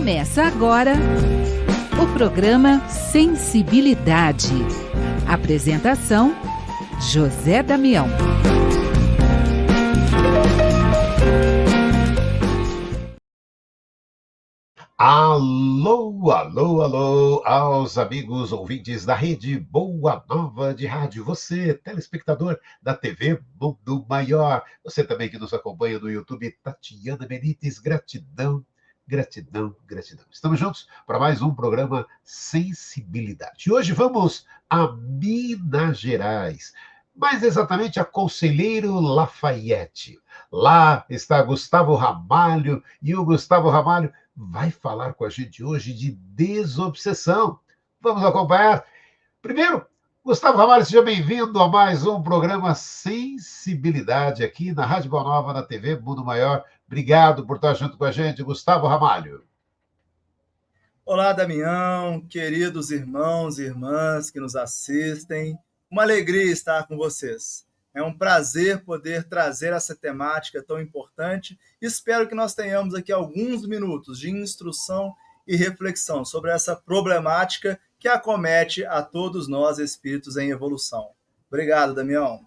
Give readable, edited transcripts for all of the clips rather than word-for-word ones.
Começa agora o programa Sensibilidade. Apresentação: José Damião. Alô, alô, alô, aos amigos ouvintes da Rede Boa Nova de Rádio. Você, telespectador da TV Mundo Maior. Você também que nos acompanha no YouTube, Tatiana Benites. Gratidão, gratidão, gratidão. Estamos juntos para mais um programa Sensibilidade. E hoje vamos a Minas Gerais. Mais exatamente a Conselheiro Lafayette. Lá está Gustavo Ramalho, e o Gustavo Ramalho vai falar com a gente hoje de desobsessão. Vamos acompanhar. Primeiro, Gustavo Ramalho, seja bem-vindo a mais um programa Sensibilidade aqui na Rádio Boa Nova, na TV Mundo Maior. Obrigado por estar junto com a gente, Gustavo Ramalho. Olá, Damião, queridos irmãos e irmãs que nos assistem. Uma alegria estar com vocês. É um prazer poder trazer essa temática tão importante. Espero que nós tenhamos aqui alguns minutos de instrução e reflexão sobre essa problemática que acomete a todos nós, espíritos em evolução. Obrigado, Damião.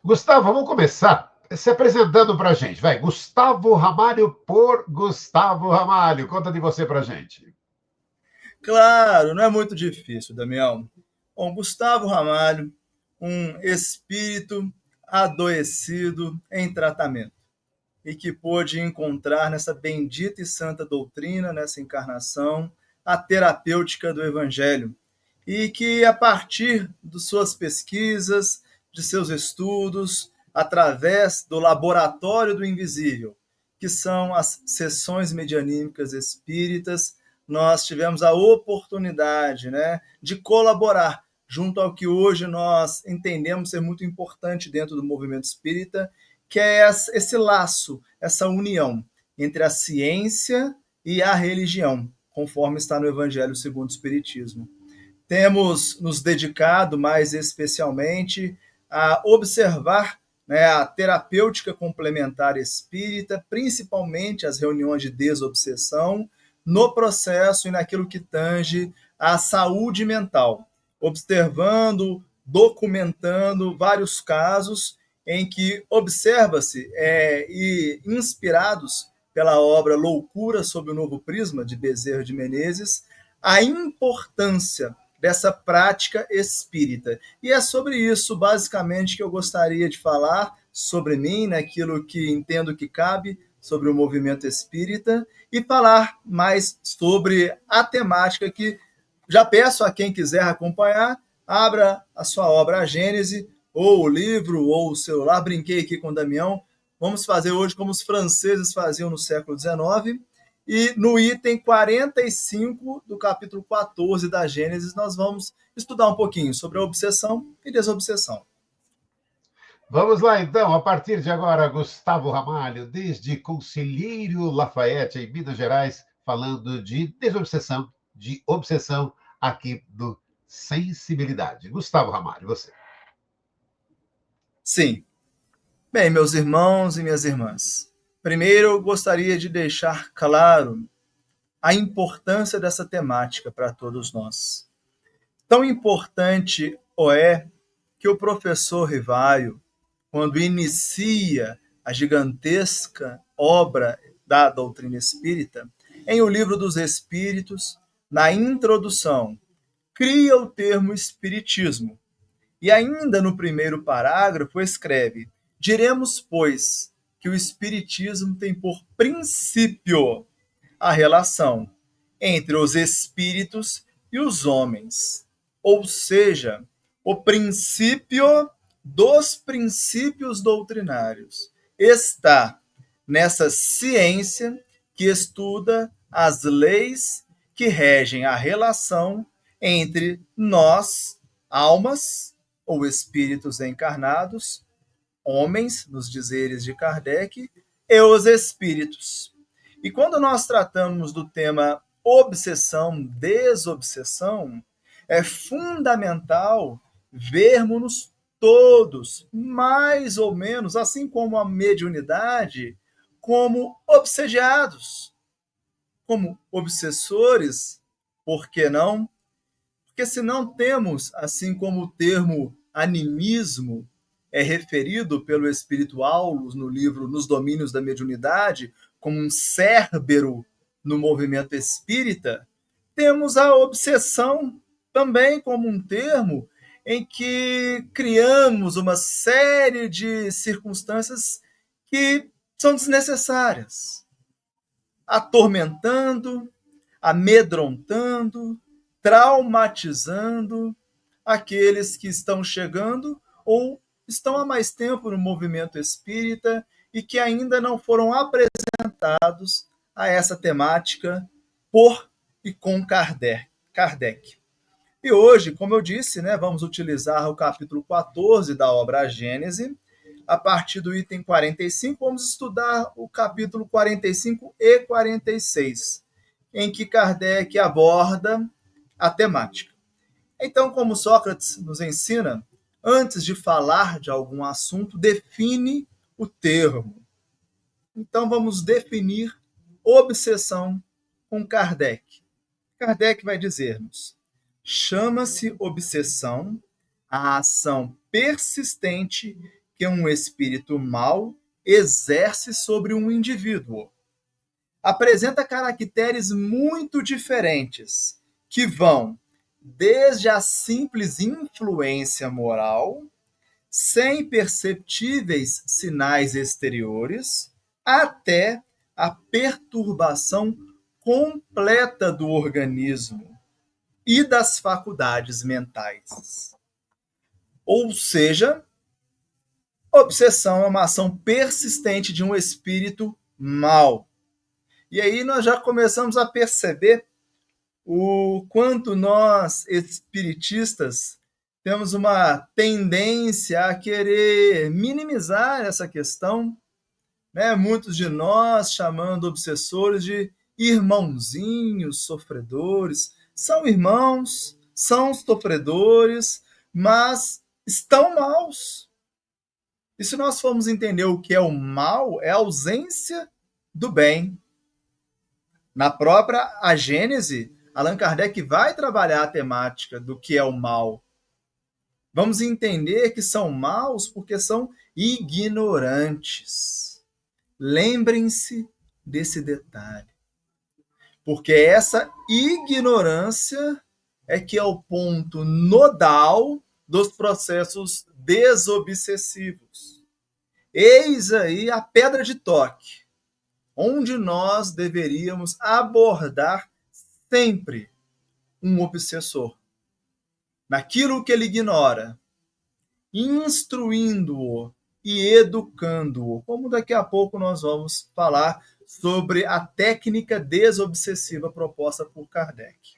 Gustavo, vamos começar se apresentando para a gente. Vai, Gustavo Ramalho por Gustavo Ramalho. Conta de você para a gente. Claro, não é muito difícil, Damião. Bom, Gustavo Ramalho, um espírito adoecido em tratamento e que pôde encontrar nessa bendita e santa doutrina, nessa encarnação, a terapêutica do Evangelho e que, a partir de suas pesquisas, de seus estudos, através do laboratório do invisível, que são as sessões medianímicas espíritas, nós tivemos a oportunidade, de colaborar junto ao que hoje nós entendemos ser muito importante dentro do movimento espírita, que é esse laço, essa união entre a ciência e a religião, conforme está no Evangelho segundo o Espiritismo. Temos nos dedicado mais especialmente a observar a terapêutica complementar espírita, principalmente as reuniões de desobsessão, no processo e naquilo que tange à saúde mental, observando, documentando vários casos em que observa-se, e inspirados pela obra Loucura sob o Novo Prisma, de Bezerra de Menezes, a importância dessa prática espírita. E é sobre isso, basicamente, que eu gostaria de falar, sobre mim, naquilo que entendo que cabe, sobre o movimento espírita, e falar mais sobre a temática que já peço a quem quiser acompanhar, abra a sua obra, a Gênese, ou o livro, ou o celular. Brinquei aqui com o Damião. Vamos fazer hoje como os franceses faziam no século XIX. E no item 45 do capítulo 14 da Gênesis, nós vamos estudar um pouquinho sobre a obsessão e desobsessão. Vamos lá, então, a partir de agora, Gustavo Ramalho, desde Conselheiro Lafayette, em Minas Gerais, falando de desobsessão, de obsessão, aqui do Sensibilidade. Gustavo Ramalho, você. Sim. Bem, meus irmãos e minhas irmãs, primeiro eu gostaria de deixar claro a importância dessa temática para todos nós. Tão importante é que o professor Rivaio, quando inicia a gigantesca obra da doutrina espírita, em O Livro dos Espíritos, na introdução, cria o termo espiritismo. E ainda no primeiro parágrafo escreve: diremos, pois, que o espiritismo tem por princípio a relação entre os espíritos e os homens, ou seja, o princípio dos princípios doutrinários está nessa ciência que estuda as leis que regem a relação entre nós, almas ou espíritos encarnados, homens, nos dizeres de Kardec, e os espíritos. E quando nós tratamos do tema obsessão, desobsessão, é fundamental vermos todos, mais ou menos, assim como a mediunidade, como obsediados, como obsessores, por que não? Porque se não temos, assim como o termo animismo é referido pelo espírito Aulus no livro Nos Domínios da Mediunidade, como um cérbero no movimento espírita, temos a obsessão também como um termo em que criamos uma série de circunstâncias que são desnecessárias, atormentando, amedrontando, traumatizando aqueles que estão chegando ou estão há mais tempo no movimento espírita e que ainda não foram apresentados a essa temática por e com Kardec. E hoje, como eu disse, vamos utilizar o capítulo 14 da obra A Gênese. A partir do item 45, vamos estudar o capítulo 45 e 46, em que Kardec aborda a temática. Então, como Sócrates nos ensina, antes de falar de algum assunto, define o termo. Então, vamos definir obsessão com Kardec. Kardec vai dizer-nos: chama-se obsessão a ação persistente que um espírito mau exerce sobre um indivíduo. Apresenta caracteres muito diferentes, que vão desde a simples influência moral, sem perceptíveis sinais exteriores, até a perturbação completa do organismo e das faculdades mentais. Ou seja, obsessão é uma ação persistente de um espírito mau. E aí nós já começamos a perceber o quanto nós, espiritistas, temos uma tendência a querer minimizar essa questão, Muitos de nós chamando obsessores de irmãozinhos sofredores. São irmãos, são sofredores, mas estão maus. E se nós formos entender o que é o mal, é a ausência do bem. Na própria A Gênese, Allan Kardec vai trabalhar a temática do que é o mal. Vamos entender que são maus porque são ignorantes. Lembrem-se desse detalhe. Porque essa ignorância é que é o ponto nodal dos processos desobsessivos. Eis aí a pedra de toque, onde nós deveríamos abordar sempre um obsessor. Naquilo que ele ignora, instruindo-o e educando-o, como daqui a pouco nós vamos falar sobre a técnica desobsessiva proposta por Kardec.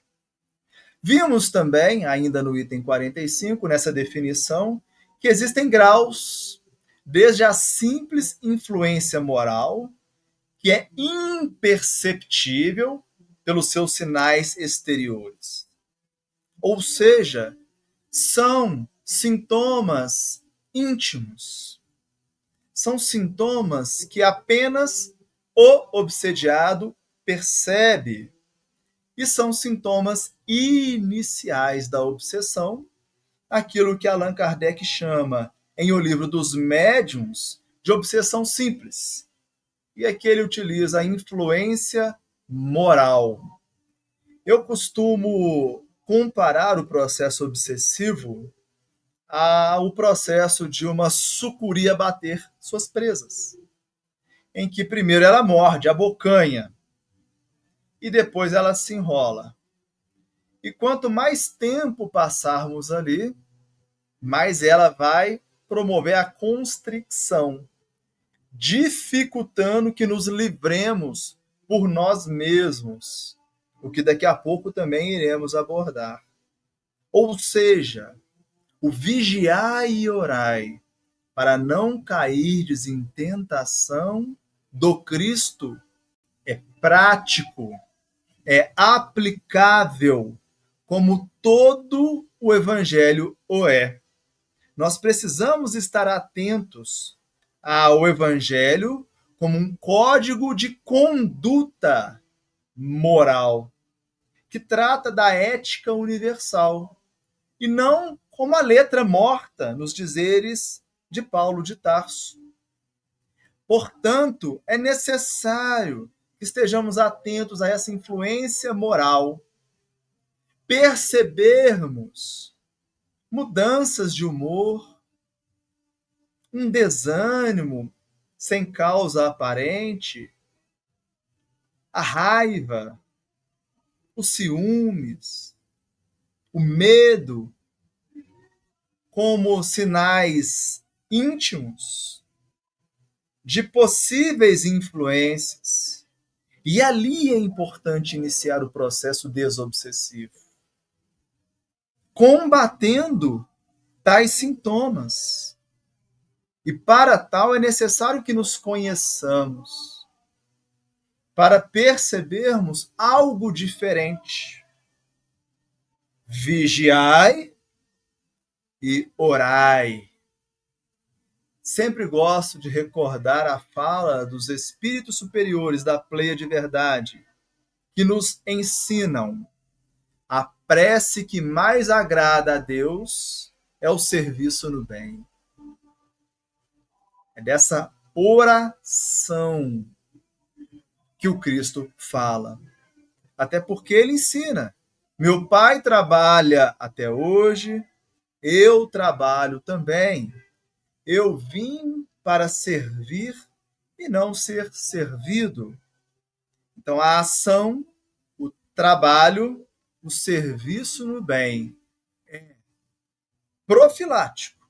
Vimos também, ainda no item 45, nessa definição, que existem graus, desde a simples influência moral, que é imperceptível pelos seus sinais exteriores. Ou seja, são sintomas íntimos. São sintomas que apenas o obsediado percebe. E são sintomas iniciais da obsessão, aquilo que Allan Kardec chama, em O Livro dos Médiuns, de obsessão simples. E aqui ele utiliza a influência moral. Eu costumo comparar o processo obsessivo ao processo de uma sucuri abater suas presas, em que primeiro ela morde, abocanha, e depois ela se enrola. E quanto mais tempo passarmos ali, mais ela vai promover a constricção, dificultando que nos livremos por nós mesmos, o que daqui a pouco também iremos abordar. Ou seja, o vigiai e orai, para não cairdes em tentação do Cristo, é prático, é aplicável, como todo o Evangelho o é. Nós precisamos estar atentos ao Evangelho como um código de conduta moral, que trata da ética universal, e não como a letra morta nos dizeres de Paulo de Tarso. Portanto, é necessário que estejamos atentos a essa influência moral, percebermos mudanças de humor, um desânimo sem causa aparente, a raiva, os ciúmes, o medo, como sinais íntimos de possíveis influências. E ali é importante iniciar o processo desobsessivo, combatendo tais sintomas. E para tal é necessário que nos conheçamos, para percebermos algo diferente. Vigiai e orai. Sempre gosto de recordar a fala dos espíritos superiores da pleia de verdade, que nos ensinam: a prece que mais agrada a Deus é o serviço no bem. É dessa oração que o Cristo fala. Até porque ele ensina: meu Pai trabalha até hoje, eu trabalho também. Eu vim para servir e não ser servido. Então, a ação, o trabalho, o serviço no bem é profilático,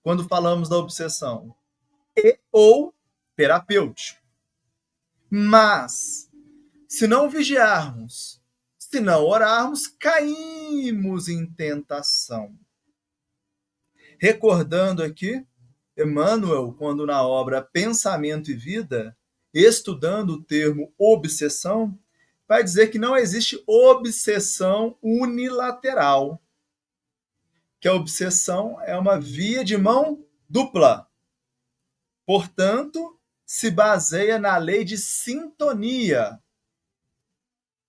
quando falamos da obsessão, ou terapêutico. Mas, se não vigiarmos, se não orarmos, caímos em tentação. Recordando aqui, Emmanuel, quando na obra Pensamento e Vida, estudando o termo obsessão, vai dizer que não existe obsessão unilateral, que a obsessão é uma via de mão dupla. Portanto, se baseia na lei de sintonia.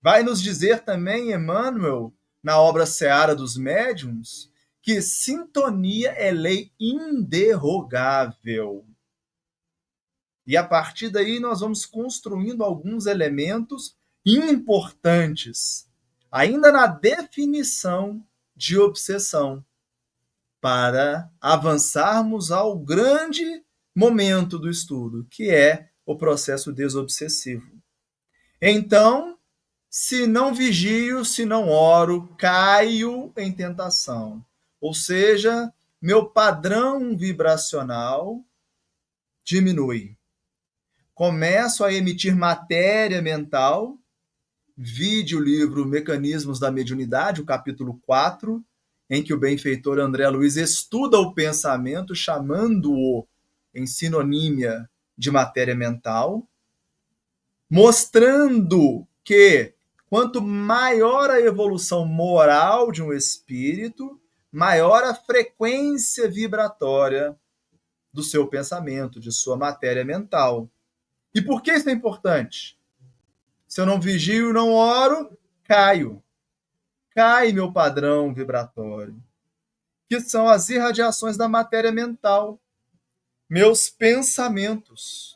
Vai nos dizer também, Emmanuel, na obra Seara dos Médiuns, que sintonia é lei inderrogável. E a partir daí nós vamos construindo alguns elementos importantes, ainda na definição de obsessão, para avançarmos ao grande momento do estudo, que é o processo desobsessivo. Então, se não vigio, se não oro, caio em tentação. Ou seja, meu padrão vibracional diminui. Começo a emitir matéria mental. Vide o livro Mecanismos da Mediunidade, o capítulo 4, em que o benfeitor André Luiz estuda o pensamento, chamando-o em sinonímia de matéria mental, mostrando que quanto maior a evolução moral de um espírito, maior a frequência vibratória do seu pensamento, de sua matéria mental. E por que isso é importante? Se eu não vigio e não oro, caio. Cai meu padrão vibratório, que são as irradiações da matéria mental, meus pensamentos.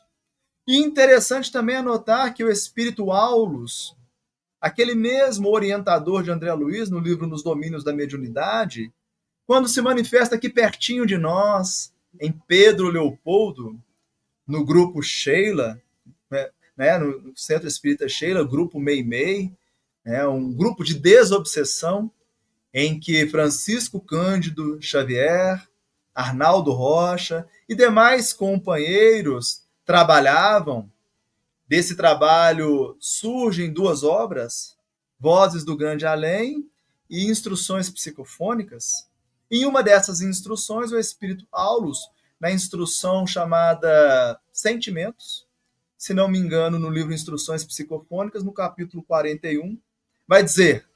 E interessante também anotar que o espírito Aulus, aquele mesmo orientador de André Luiz no livro Nos Domínios da Mediunidade, quando se manifesta aqui pertinho de nós, em Pedro Leopoldo, no grupo Sheila, no Centro Espírita Sheila, grupo Meimei, um grupo de desobsessão, em que Francisco Cândido Xavier, Arnaldo Rocha e demais companheiros trabalhavam. Desse trabalho surgem duas obras, Vozes do Grande Além e Instruções Psicofônicas. Em uma dessas instruções, o espírito Aulus, na instrução chamada Sentimentos, se não me engano, no livro Instruções Psicofônicas, no capítulo 41, vai dizer: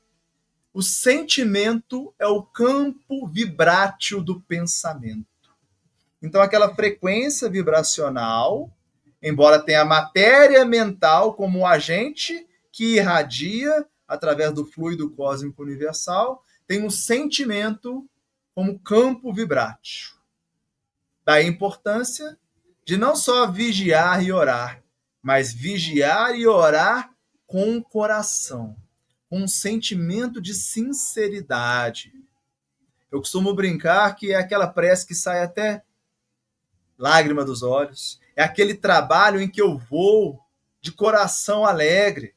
o sentimento é o campo vibrátil do pensamento. Então, aquela frequência vibracional, embora tenha a matéria mental como agente que irradia através do fluido cósmico universal, tem um sentimento como campo vibrátil. Daí a importância de não só vigiar e orar, mas vigiar e orar com o coração, com um sentimento de sinceridade. Eu costumo brincar que é aquela prece que sai até lágrima dos olhos. É aquele trabalho em que eu vou de coração alegre.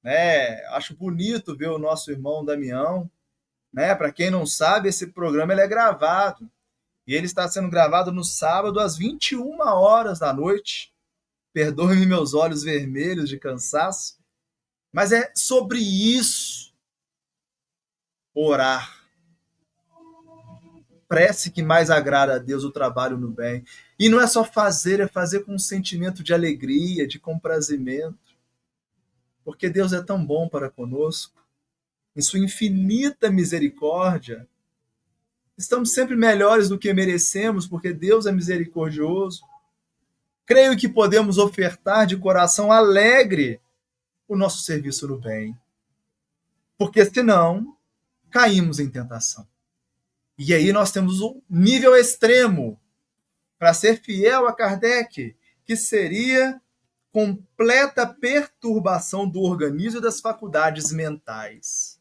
Né? Acho bonito ver o nosso irmão Damião. Né? Para quem não sabe, esse programa ele é gravado. E ele está sendo gravado no sábado às 21 horas da noite. Perdoe-me meus olhos vermelhos de cansaço. Mas é sobre isso. Orar. Prece que mais agrada a Deus, o trabalho no bem. E não é só fazer, é fazer com um sentimento de alegria, de comprazimento. Porque Deus é tão bom para conosco. Em sua infinita misericórdia, estamos sempre melhores do que merecemos, porque Deus é misericordioso. Creio que podemos ofertar de coração alegre o nosso serviço no bem. Porque senão, caímos em tentação. E aí nós temos um nível extremo para ser fiel a Kardec, que seria completa perturbação do organismo e das faculdades mentais.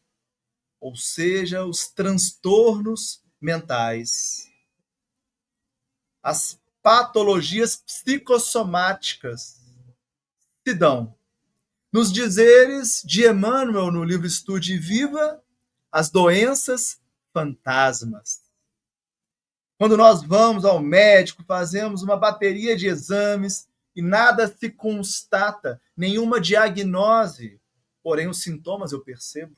Ou seja, os transtornos mentais. As patologias psicossomáticas se dão nos dizeres de Emmanuel no livro Estude e Viva, as doenças fantasmas. Quando nós vamos ao médico, fazemos uma bateria de exames e nada se constata, nenhuma diagnose, porém os sintomas eu percebo.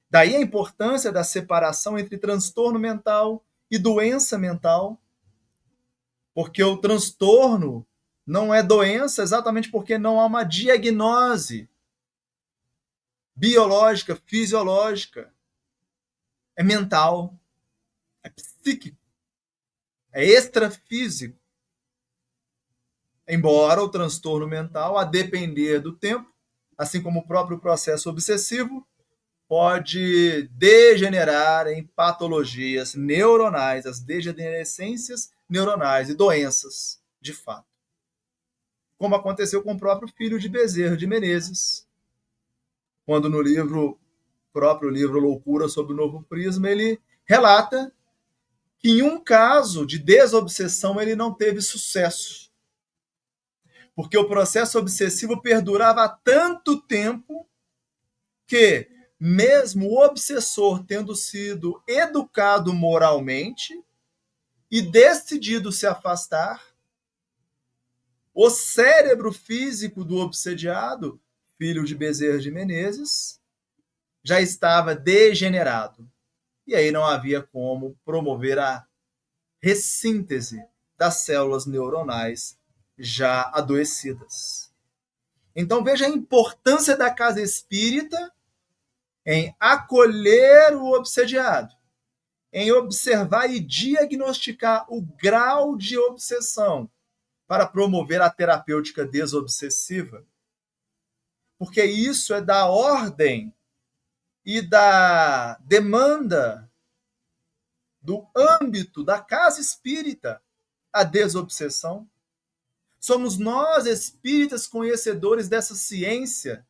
Daí a importância da separação entre transtorno mental e doença mental, porque o transtorno não é doença exatamente porque não há uma diagnose biológica, fisiológica. É mental, é psíquico, é extrafísico. Embora o transtorno mental, a depender do tempo, assim como o próprio processo obsessivo, pode degenerar em patologias neuronais, as degenerescências neuronais e doenças, de fato. Como aconteceu com o próprio filho de Bezerra de Menezes, quando no próprio livro Loucura sob o Novo Prisma, ele relata que em um caso de desobsessão ele não teve sucesso, porque o processo obsessivo perdurava há tanto tempo que, mesmo o obsessor tendo sido educado moralmente e decidido se afastar, o cérebro físico do obsediado, filho de Bezerra de Menezes, já estava degenerado. E aí não havia como promover a ressíntese das células neuronais já adoecidas. Então veja a importância da casa espírita em acolher o obsediado, em observar e diagnosticar o grau de obsessão para promover a terapêutica desobsessiva. Porque isso é da ordem e da demanda do âmbito da casa espírita, a desobsessão. Somos nós, espíritas, conhecedores dessa ciência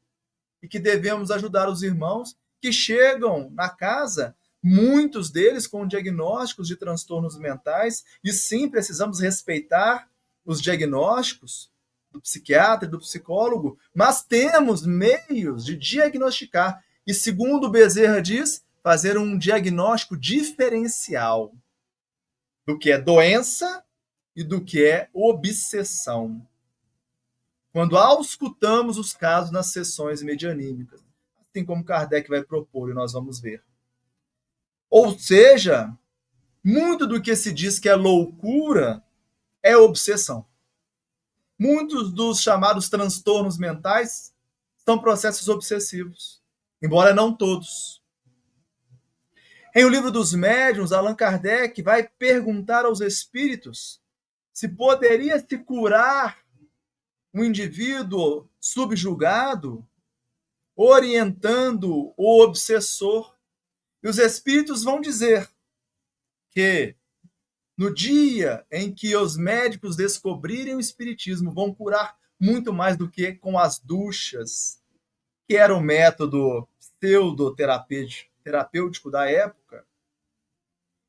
e que devemos ajudar os irmãos que chegam na casa, muitos deles com diagnósticos de transtornos mentais, e sim, precisamos respeitar os diagnósticos do psiquiatra e do psicólogo, mas temos meios de diagnosticar. E segundo Bezerra diz, fazer um diagnóstico diferencial do que é doença e do que é obsessão. Quando auscultamos os casos nas sessões medianímicas, assim como Kardec vai propor e nós vamos ver. Ou seja, muito do que se diz que é loucura é obsessão. Muitos dos chamados transtornos mentais são processos obsessivos, embora não todos. Em O Livro dos Médiuns, Allan Kardec vai perguntar aos espíritos se poderia se curar um indivíduo subjugado, orientando o obsessor. E os espíritos vão dizer que no dia em que os médicos descobrirem o espiritismo, vão curar muito mais do que com as duchas, que era o método pseudoterapêutico da época,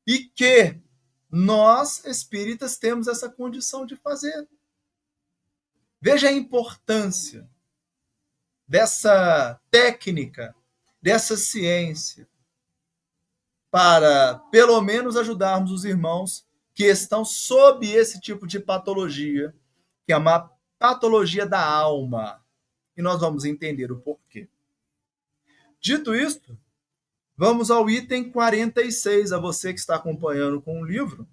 e que nós, espíritas, temos essa condição de fazer. Veja a importância dessa técnica, dessa ciência, para, pelo menos, ajudarmos os irmãos que estão sob esse tipo de patologia, que é uma patologia da alma. E nós vamos entender o porquê. Dito isto, vamos ao item 46, a você que está acompanhando com o livro.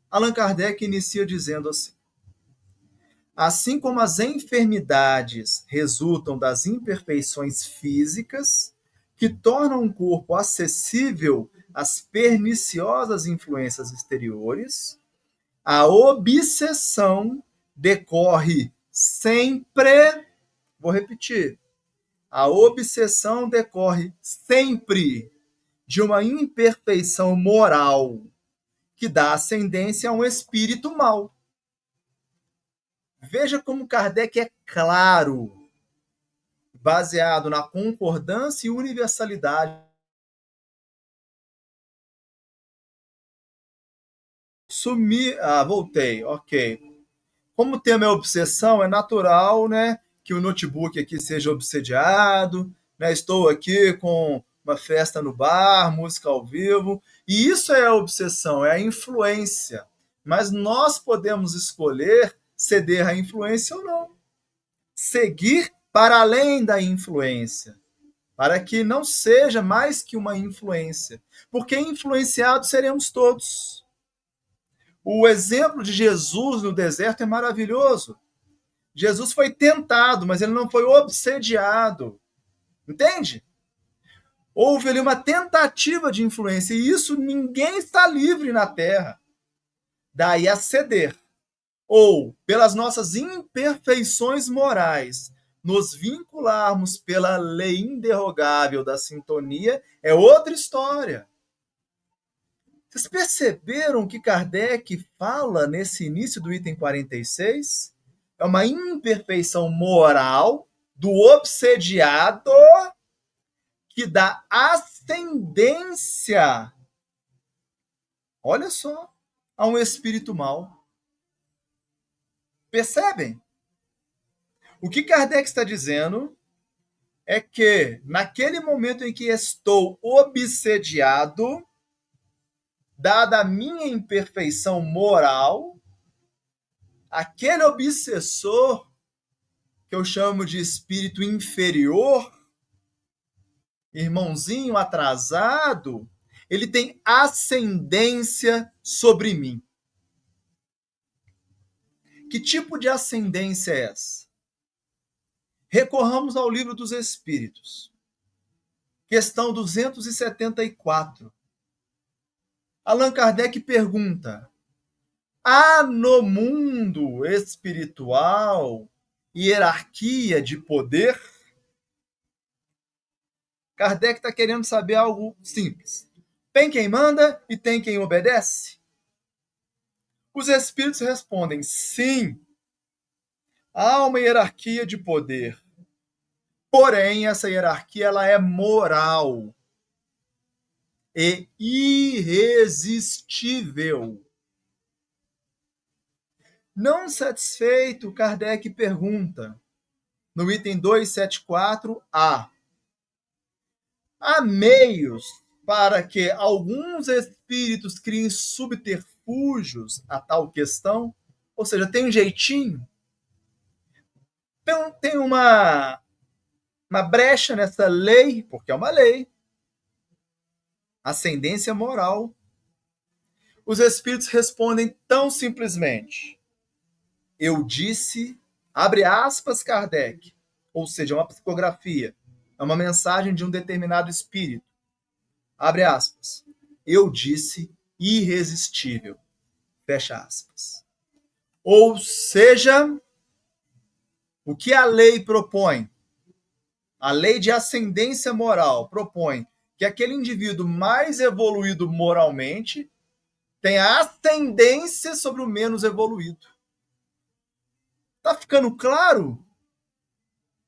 Allan Kardec inicia dizendo assim: assim como as enfermidades resultam das imperfeições físicas, que tornam o corpo acessível às perniciosas influências exteriores, a obsessão decorre sempre, vou repetir, a obsessão decorre sempre de uma imperfeição moral que dá ascendência a um espírito mau. Veja como Kardec é claro, baseado na concordância e universalidade. Voltei, ok. Como o tema é obsessão, é natural, né, que o notebook aqui seja obsediado, né? Estou aqui com uma festa no bar, música ao vivo, e isso é a obsessão, é a influência. Mas nós podemos escolher ceder à influência ou não. Seguir para além da influência, para que não seja mais que uma influência, porque influenciados seremos todos. O exemplo de Jesus no deserto é maravilhoso. Jesus foi tentado, mas ele não foi obsediado. Entende? Houve ali uma tentativa de influência, e isso ninguém está livre na Terra. Daí a ceder. Ou, pelas nossas imperfeições morais, nos vincularmos pela lei inderrogável da sintonia, é outra história. Vocês perceberam que Kardec fala nesse início do item 46? É uma imperfeição moral do obsediado que dá ascendência, olha só, a um espírito mau. Percebem? O que Kardec está dizendo é que, naquele momento em que estou obsediado, dada a minha imperfeição moral, aquele obsessor, que eu chamo de espírito inferior, irmãozinho atrasado, ele tem ascendência sobre mim. Que tipo de ascendência é essa? Recorramos ao Livro dos Espíritos. Questão 274. Allan Kardec pergunta: há no mundo espiritual hierarquia de poder? Kardec está querendo saber algo simples. Tem quem manda e tem quem obedece? Os espíritos respondem: sim, há uma hierarquia de poder. Porém, essa hierarquia ela é moral e irresistível. Não satisfeito, Kardec pergunta, no item 274A: há meios para que alguns espíritos criem subterfúgios a tal questão? Ou seja, tem um jeitinho? Então, tem uma brecha nessa lei, porque é uma lei. Ascendência moral. Os espíritos respondem tão simplesmente: eu disse, abre aspas, Kardec, ou seja, uma psicografia, é uma mensagem de um determinado espírito. Abre aspas. Eu disse irresistível. Fecha aspas. Ou seja, O que a lei propõe? A lei de ascendência moral propõe que aquele indivíduo mais evoluído moralmente tenha ascendência sobre o menos evoluído. Tá ficando claro?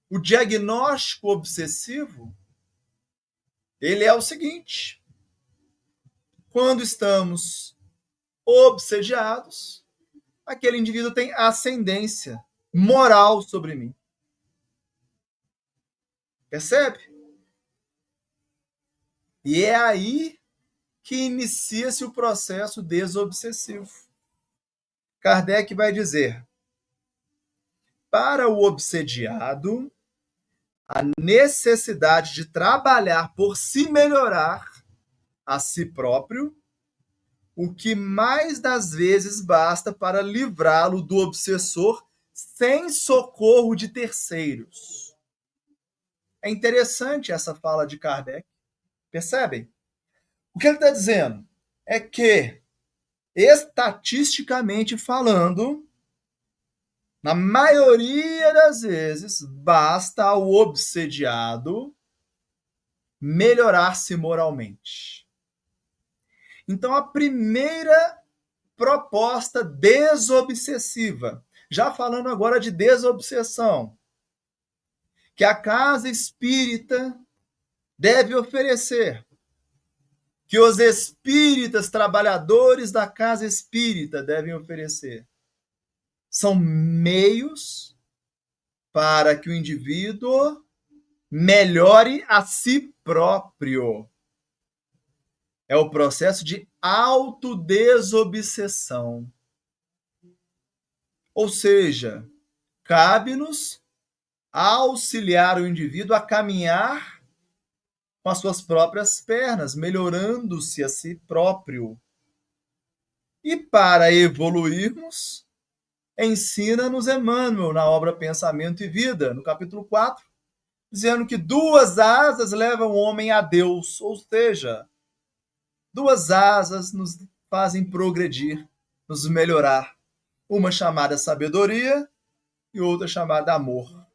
O diagnóstico obsessivo, ele é o seguinte: quando estamos obsediados, aquele indivíduo tem ascendência moral sobre mim. Percebe? E é aí que inicia-se o processo desobsessivo. Kardec vai dizer: para o obsediado, a necessidade de trabalhar por se melhorar a si próprio, o que mais das vezes basta para livrá-lo do obsessor sem socorro de terceiros. É interessante essa fala de Kardec. Percebem? O que ele está dizendo é que, estatisticamente falando, na maioria das vezes, basta ao obsediado melhorar-se moralmente. Então, a primeira proposta desobsessiva, já falando agora de desobsessão, que a casa espírita deve oferecer, que os espíritas trabalhadores da casa espírita devem oferecer, são meios para que o indivíduo melhore a si próprio. É o processo de autodesobsessão. Ou seja, cabe-nos auxiliar o indivíduo a caminhar com as suas próprias pernas, melhorando-se a si próprio. E para evoluirmos, ensina-nos Emmanuel na obra Pensamento e Vida, no capítulo 4, dizendo que 2 asas levam o homem a Deus, ou seja, 2 asas nos fazem progredir, nos melhorar. Uma chamada sabedoria e outra chamada amor.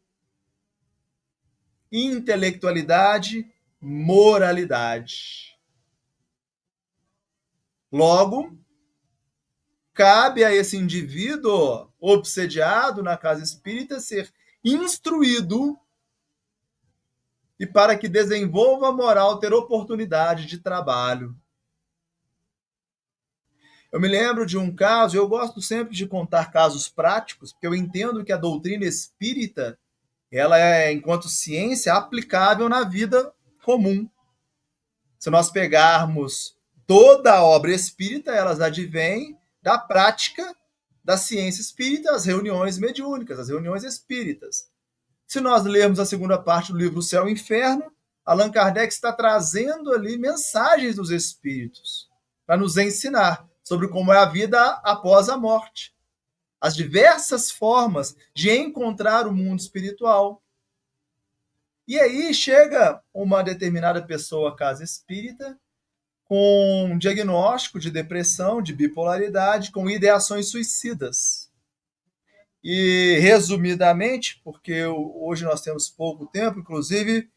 Intelectualidade, moralidade. Logo, cabe a esse indivíduo obsediado na casa espírita ser instruído e, para que desenvolva a moral, ter oportunidade de trabalho. Eu me lembro de um caso, eu gosto sempre de contar casos práticos, porque eu entendo que a doutrina espírita, ela é, enquanto ciência, aplicável na vida comum. Se nós pegarmos toda a obra espírita, elas advêm da prática da ciência espírita, as reuniões mediúnicas, as reuniões espíritas. Se nós lermos a segunda parte do livro Céu e Inferno, Allan Kardec está trazendo ali mensagens dos espíritos para nos ensinar sobre como é a vida após a morte, as diversas formas de encontrar o mundo espiritual. E aí chega uma determinada pessoa à casa espírita com um diagnóstico de depressão, de bipolaridade, com ideações suicidas. E, resumidamente, porque hoje nós temos pouco tempo, inclusive,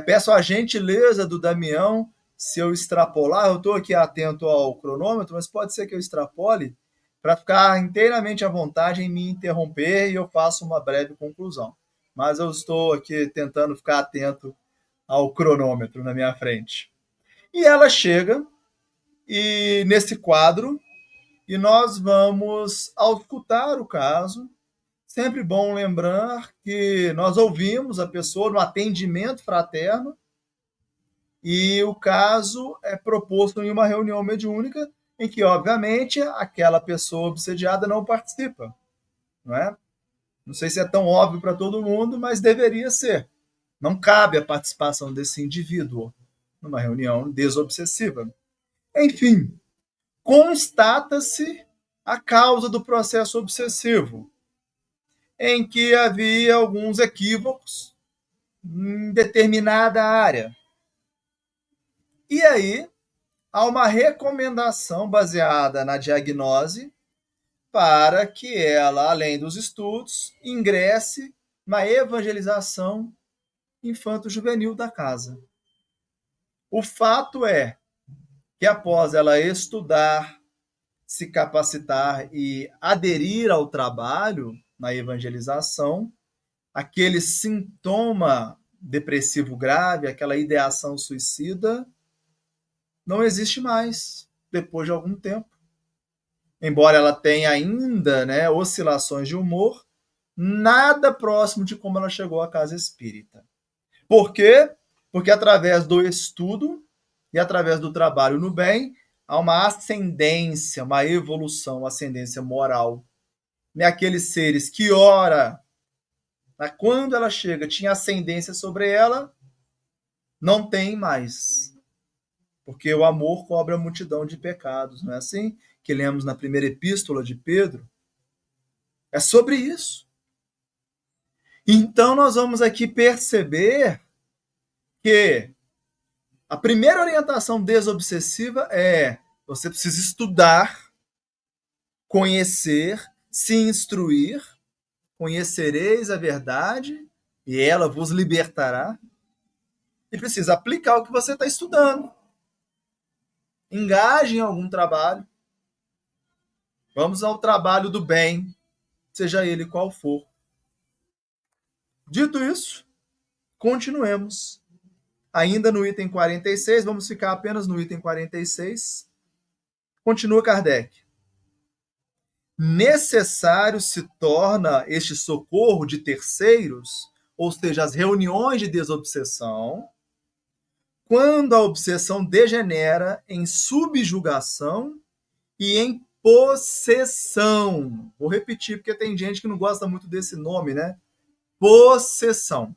peço a gentileza do Damião, se eu extrapolar, eu estou aqui atento ao cronômetro, mas pode ser que eu extrapole, para ficar inteiramente à vontade em me interromper e eu faço uma breve conclusão. Mas eu estou aqui tentando ficar atento ao cronômetro na minha frente. E ela chega e nesse quadro, e nós vamos auscultar o caso. Sempre bom lembrar que nós ouvimos a pessoa no atendimento fraterno e o caso é proposto em uma reunião mediúnica em que, obviamente, aquela pessoa obsediada não participa. Não é? Não sei se é tão óbvio para todo mundo, mas deveria ser. Não cabe a participação desse indivíduo numa reunião desobsessiva. Enfim, constata-se a causa do processo obsessivo, em que havia alguns equívocos em determinada área. E aí, há uma recomendação baseada na diagnose para que ela, além dos estudos, ingresse na evangelização infanto-juvenil da casa. O fato é que após ela estudar, se capacitar e aderir ao trabalho na evangelização, aquele sintoma depressivo grave, aquela ideação suicida, não existe mais depois de algum tempo. Embora ela tenha ainda, né, oscilações de humor, nada próximo de como ela chegou à casa espírita. Por quê? Porque através do estudo e através do trabalho no bem, há uma ascendência, uma evolução, uma ascendência moral. Aqueles seres que, ora, quando ela chega, tinha ascendência sobre ela, não tem mais. Porque o amor cobre a multidão de pecados, não é assim? Que lemos na primeira epístola de Pedro. É sobre isso. Então, nós vamos aqui perceber que a primeira orientação desobsessiva é: você precisa estudar, conhecer, se instruir, conhecereis a verdade e ela vos libertará. E precisa aplicar o que você está estudando. Engaje em algum trabalho. Vamos ao trabalho do bem, seja ele qual for. Dito isso, continuemos. Ainda no item 46, vamos ficar apenas no item 46. Continua Kardec. Necessário se torna este socorro de terceiros, ou seja, as reuniões de desobsessão, quando a obsessão degenera em subjugação e em possessão. Vou repetir, porque tem gente que não gosta muito desse nome, né? Possessão.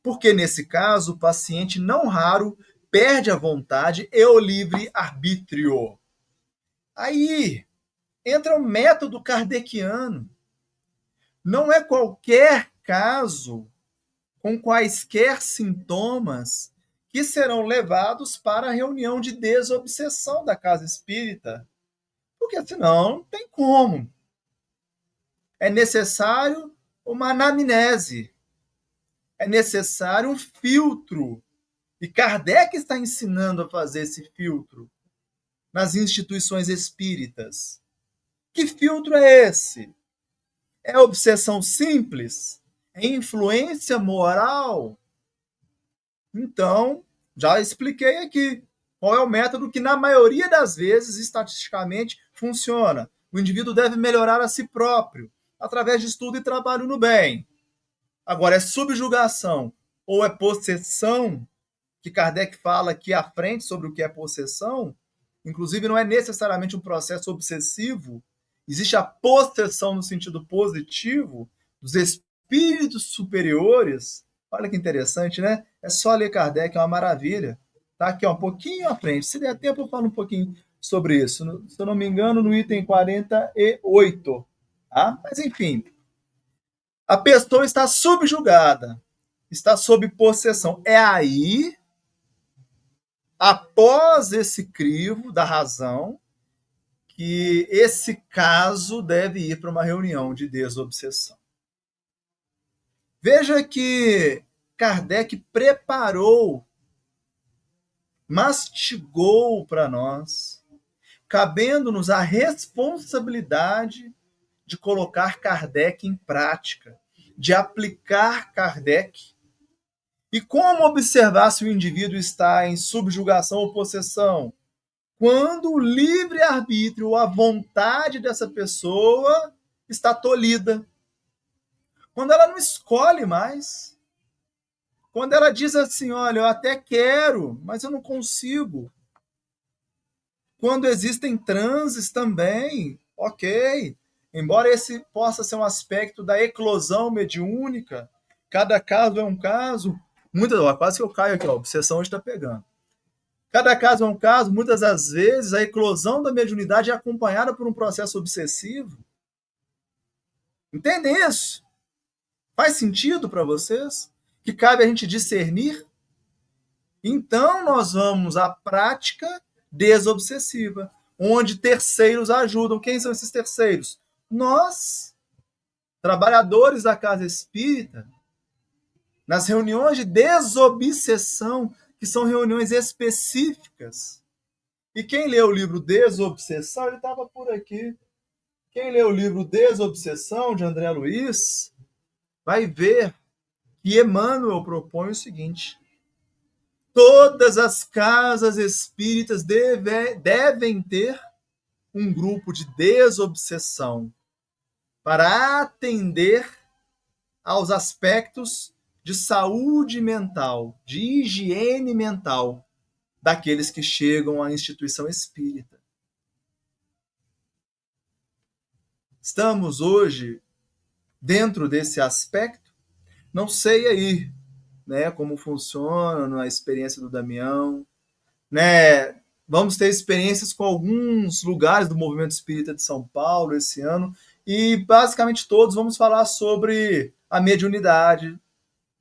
Porque, nesse caso, o paciente, não raro, perde a vontade e o livre-arbítrio. Aí entra o método kardeciano. Não é qualquer caso, com quaisquer sintomas, que serão levados para a reunião de desobsessão da casa espírita. Porque senão não tem como. É necessário uma anamnese. É necessário um filtro. E Kardec está ensinando a fazer esse filtro nas instituições espíritas. Que filtro é esse? É obsessão simples? É influência moral? Então, já expliquei aqui qual é o método que, na maioria das vezes, estatisticamente, funciona. O indivíduo deve melhorar a si próprio, através de estudo e trabalho no bem. Agora, é subjugação ou é possessão, que Kardec fala aqui à frente sobre o que é possessão, inclusive não é necessariamente um processo obsessivo, existe a possessão no sentido positivo dos espíritos superiores. Olha que interessante, né? É só ler Kardec, é uma maravilha. Tá aqui, ó, um pouquinho à frente. Se der tempo, eu falo um pouquinho sobre isso. Se eu não me engano, no item 48. Tá? Mas, enfim, a pessoa está subjugada, está sob possessão. É aí, após esse crivo da razão, que esse caso deve ir para uma reunião de desobsessão. Veja que Kardec preparou, mastigou para nós, cabendo-nos a responsabilidade de colocar Kardec em prática, de aplicar Kardec. E como observar se o indivíduo está em subjugação ou possessão? Quando o livre-arbítrio, a vontade dessa pessoa está tolhida. Quando ela não escolhe mais. Quando ela diz assim, olha, eu até quero, mas eu não consigo. Quando existem transes também, ok. Embora esse possa ser um aspecto da eclosão mediúnica, cada caso é um caso. Quase que eu caio aqui, ó, a obsessão hoje está pegando. Cada caso é um caso, muitas das vezes a eclosão da mediunidade é acompanhada por um processo obsessivo. Entendem isso? Faz sentido para vocês? Que cabe a gente discernir? Então, nós vamos à prática desobsessiva, onde terceiros ajudam. Quem são esses terceiros? Nós. trabalhadores da casa espírita, nas reuniões de desobsessão, que são reuniões específicas. E quem lê o livro Desobsessão, ele estava por aqui. Quem lê o livro Desobsessão, de André Luiz, vai ver que Emmanuel propõe o seguinte: todas as casas espíritas devem ter um grupo de desobsessão para atender aos aspectos de saúde mental, de higiene mental daqueles que chegam à instituição espírita. Estamos hoje dentro desse aspecto? Não sei aí, né, como funciona na experiência do Damião, né? Vamos ter experiências com alguns lugares do Movimento Espírita de São Paulo esse ano, e basicamente todos vamos falar sobre a mediunidade,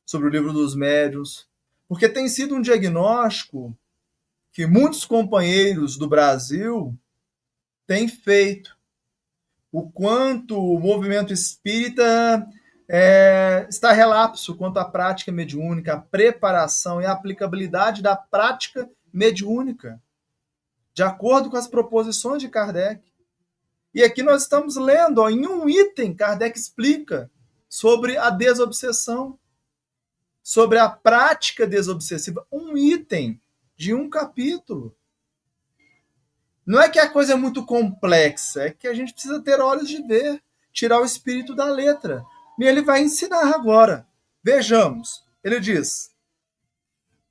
sobre o livro dos médiuns, porque tem sido um diagnóstico que muitos companheiros do Brasil têm feito, o quanto o movimento espírita está relapso quanto à prática mediúnica, a preparação e a aplicabilidade da prática mediúnica, de acordo com as proposições de Kardec. E aqui nós estamos lendo, em um item, Kardec explica sobre a desobsessão, sobre a prática desobsessiva, um item de um capítulo. Não é que a coisa é muito complexa, é que a gente precisa ter olhos de ver, tirar o espírito da letra. E ele vai ensinar agora. Vejamos. Ele diz: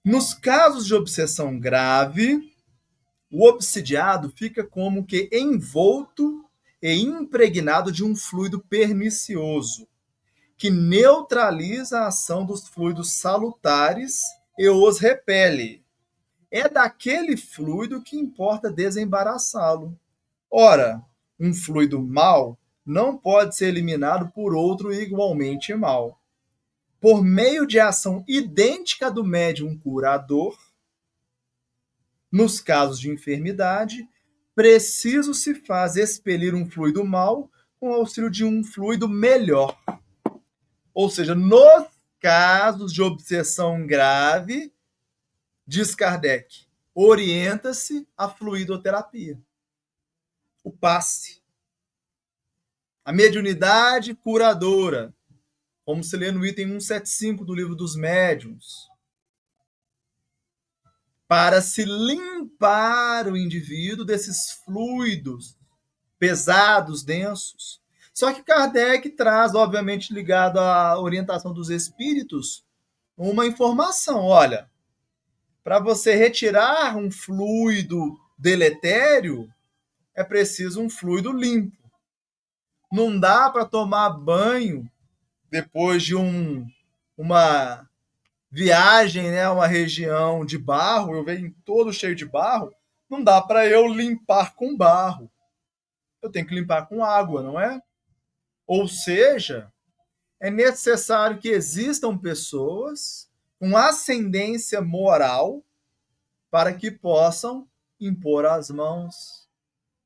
nos casos de obsessão grave, o obsidiado fica como que envolto e impregnado de um fluido pernicioso, que neutraliza a ação dos fluidos salutares e os repele. É daquele fluido que importa desembaraçá-lo. Ora, um fluido mau não pode ser eliminado por outro igualmente mau. Por meio de ação idêntica do médium curador, nos casos de enfermidade, preciso se faz expelir um fluido mau com auxílio de um fluido melhor. Ou seja, nos casos de obsessão grave, diz Kardec, orienta-se a fluidoterapia, o passe, a mediunidade curadora, como se lê no item 175 do Livro dos Médiuns, para se limpar o indivíduo desses fluidos pesados, densos. Só que Kardec traz, obviamente ligado à orientação dos espíritos, uma informação. Olha, para você retirar um fluido deletério, é preciso um fluido limpo. Não dá para tomar banho depois de uma viagem, né, a uma região de barro, eu venho todo cheio de barro, não dá para eu limpar com barro. Eu tenho que limpar com água, não é? Ou seja, é necessário que existam pessoas com ascendência moral para que possam impor as mãos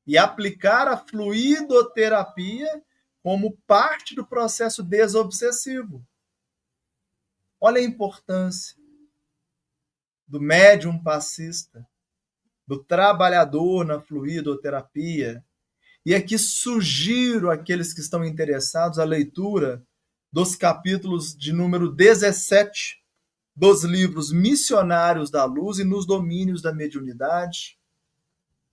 e aplicar a fluidoterapia como parte do processo desobsessivo. Olha a importância do médium passista, do trabalhador na fluidoterapia. E aqui sugiro àqueles que estão interessados a leitura dos capítulos de número 17 dos livros Missionários da Luz e Nos Domínios da Mediunidade.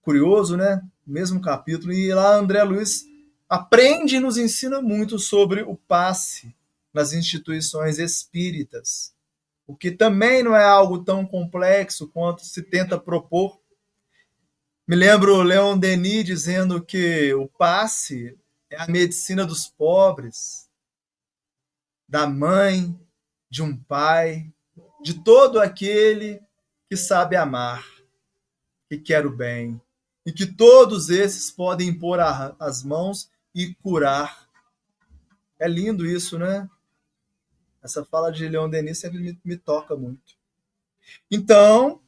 Curioso, né? Mesmo capítulo. E lá André Luiz aprende e nos ensina muito sobre o passe nas instituições espíritas, o que também não é algo tão complexo quanto se tenta propor. Me lembro Leon Denis dizendo que o passe é a medicina dos pobres, da mãe, de um pai, de todo aquele que sabe amar, que quer o bem, e que todos esses podem impor as mãos e curar. É lindo isso, né? Essa fala de Leon Denis sempre me toca muito. Então,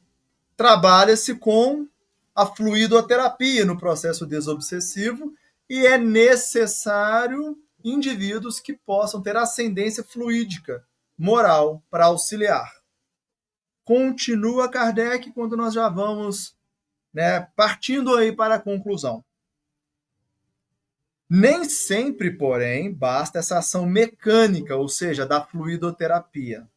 trabalha-se com a fluidoterapia no processo desobsessivo e é necessário indivíduos que possam ter ascendência fluídica, moral, para auxiliar. Continua Kardec quando nós já vamos, partindo aí para a conclusão. Nem sempre, porém, basta essa ação mecânica, ou seja, da fluidoterapia.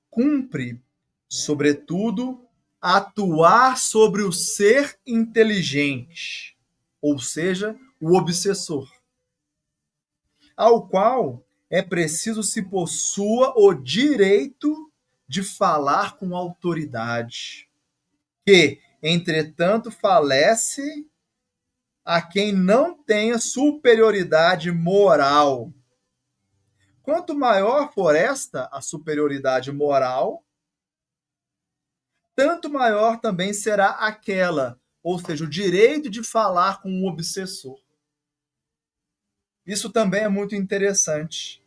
Cumpre, sobretudo, atuar sobre o ser inteligente, ou seja, o obsessor, ao qual é preciso se possua o direito de falar com autoridade, que, entretanto, falece a quem não tenha superioridade moral. Quanto maior for esta, a superioridade moral, tanto maior também será aquela, ou seja, o direito de falar com o obsessor. Isso também é muito interessante.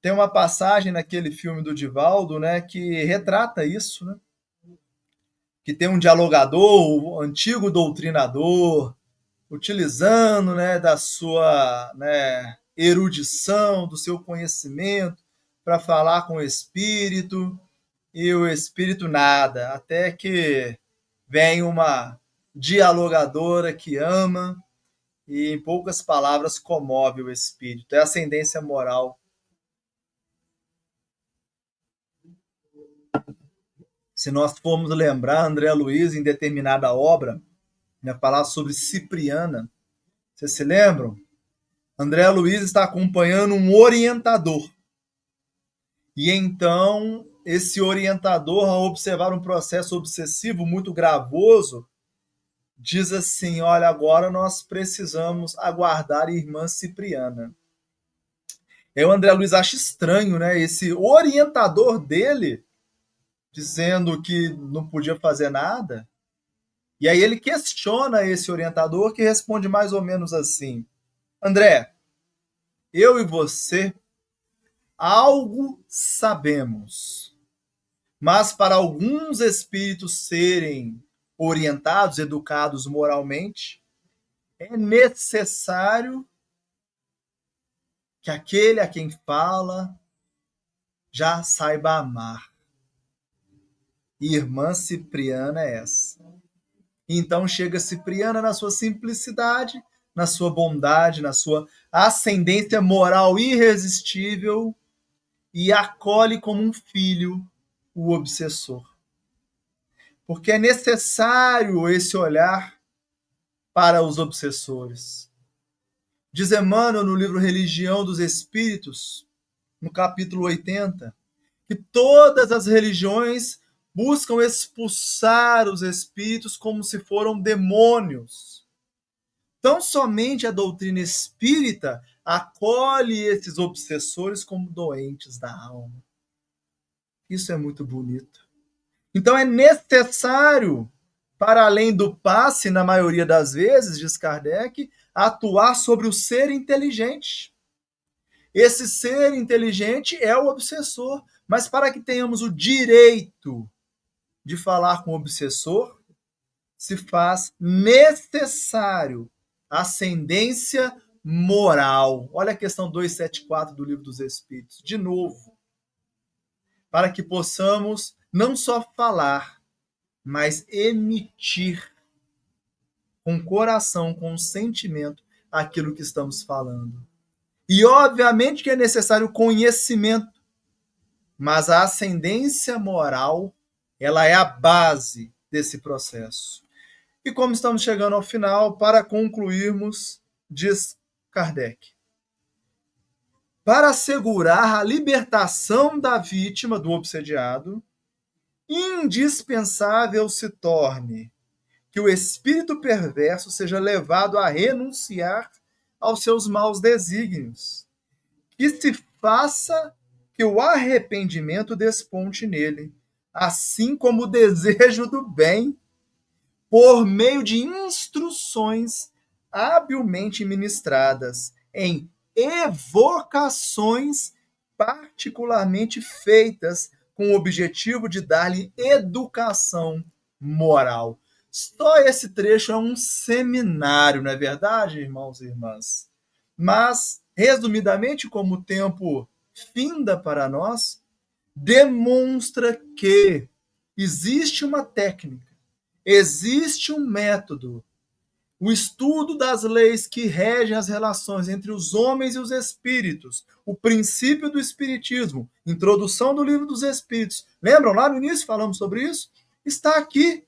Tem uma passagem naquele filme do Divaldo, que retrata isso, que tem um dialogador, um antigo doutrinador, utilizando da sua erudição, do seu conhecimento, para falar com o espírito, e o espírito nada, até que vem uma dialogadora que ama, e em poucas palavras comove o espírito. É a ascendência moral. Se nós formos lembrar, André Luiz, em determinada obra, falar sobre Cipriana, vocês se lembram? André Luiz está acompanhando um orientador. E então, esse orientador, ao observar um processo obsessivo muito gravoso, diz assim: olha, agora nós precisamos aguardar a irmã Cipriana. E o André Luiz acha estranho, esse orientador dele dizendo que não podia fazer nada. E aí ele questiona esse orientador, que responde mais ou menos assim: André, eu e você algo sabemos, mas para alguns espíritos serem orientados, educados moralmente, é necessário que aquele a quem fala já saiba amar. Irmã Cipriana é essa. Então chega Cipriana na sua simplicidade, na sua bondade, na sua ascendência moral irresistível, e acolhe como um filho o obsessor. Porque é necessário esse olhar para os obsessores. Diz Emmanuel no livro Religião dos Espíritos, no capítulo 80, que todas as religiões buscam expulsar os espíritos como se foram demônios. Tão somente a doutrina espírita acolhe esses obsessores como doentes da alma. Isso é muito bonito. Então é necessário, para além do passe, na maioria das vezes, diz Kardec, atuar sobre o ser inteligente. Esse ser inteligente é o obsessor, mas para que tenhamos o direito de falar com o obsessor, se faz necessário ascendência moral. Olha a questão 274 do Livro dos Espíritos. De novo, para que possamos não só falar, mas emitir com coração, com sentimento, aquilo que estamos falando. E obviamente que é necessário conhecimento, mas a ascendência moral, ela é a base desse processo. E como estamos chegando ao final, para concluirmos, diz Kardec: para assegurar a libertação da vítima, do obsediado, indispensável se torne que o espírito perverso seja levado a renunciar aos seus maus desígnios, que se faça que o arrependimento desponte nele, assim como o desejo do bem, por meio de instruções habilmente ministradas em evocações particularmente feitas com o objetivo de dar-lhe educação moral. Só esse trecho é um seminário, não é verdade, irmãos e irmãs? Mas, resumidamente, como o tempo finda para nós, demonstra que existe uma técnica, existe um método, o estudo das leis que regem as relações entre os homens e os espíritos, o princípio do espiritismo, introdução do livro dos espíritos. Lembram lá no início falamos sobre isso? Está aqui.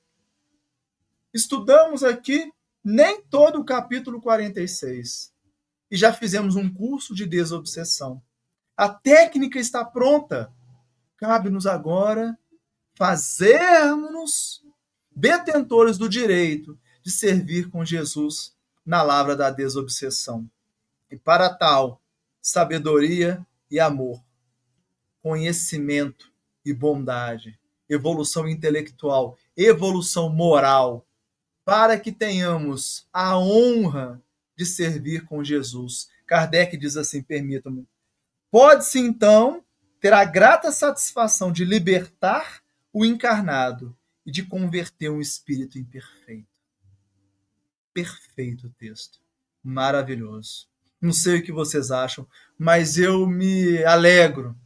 Estudamos aqui nem todo o capítulo 46 e já fizemos um curso de desobsessão. A técnica está pronta. Cabe-nos agora fazermos detentores do direito de servir com Jesus na lavra da desobsessão. E para tal, sabedoria e amor, conhecimento e bondade, evolução intelectual, evolução moral, para que tenhamos a honra de servir com Jesus. Kardec diz assim, permitam-me, pode-se então ter a grata satisfação de libertar o encarnado e de converter um espírito imperfeito. Perfeito o texto, maravilhoso. Não sei o que vocês acham, mas eu me alegro,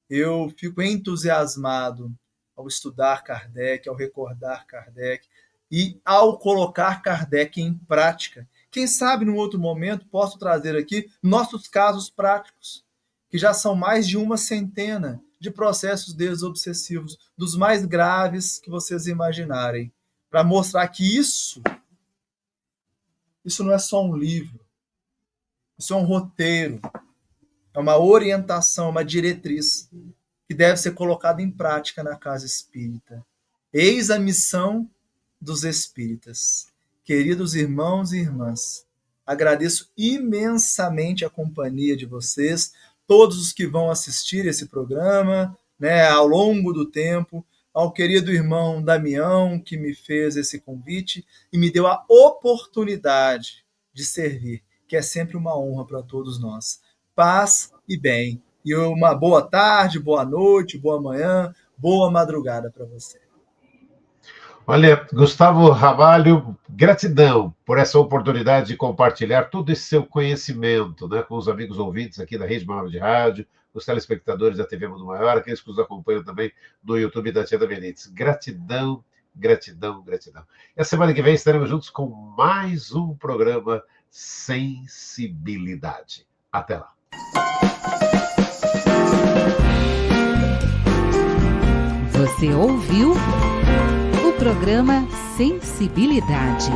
eu fico entusiasmado ao estudar Kardec, ao recordar Kardec e ao colocar Kardec em prática. Quem sabe, num outro momento, posso trazer aqui nossos casos práticos, que já são mais de 100 de processos desobsessivos, dos mais graves que vocês imaginarem, para mostrar que isso não é só um livro, isso é um roteiro, é uma orientação, uma diretriz que deve ser colocada em prática na casa espírita. Eis a missão dos espíritas. Queridos irmãos e irmãs, agradeço imensamente a companhia de vocês, todos os que vão assistir esse programa, ao longo do tempo, ao querido irmão Damião, que me fez esse convite e me deu a oportunidade de servir, que é sempre uma honra para todos nós. Paz e bem. E uma boa tarde, boa noite, boa manhã, boa madrugada para você. Olha, Gustavo Ramalho, gratidão por essa oportunidade de compartilhar todo esse seu conhecimento, com os amigos ouvintes aqui da Rede Maior de Rádio, os telespectadores da TV Mundo Maior, aqueles que nos acompanham também no YouTube da Tia da Benítez. Gratidão, gratidão, gratidão. E a semana que vem estaremos juntos com mais um programa Sensibilidade. Até lá. Você ouviu o programa Sensibilidade.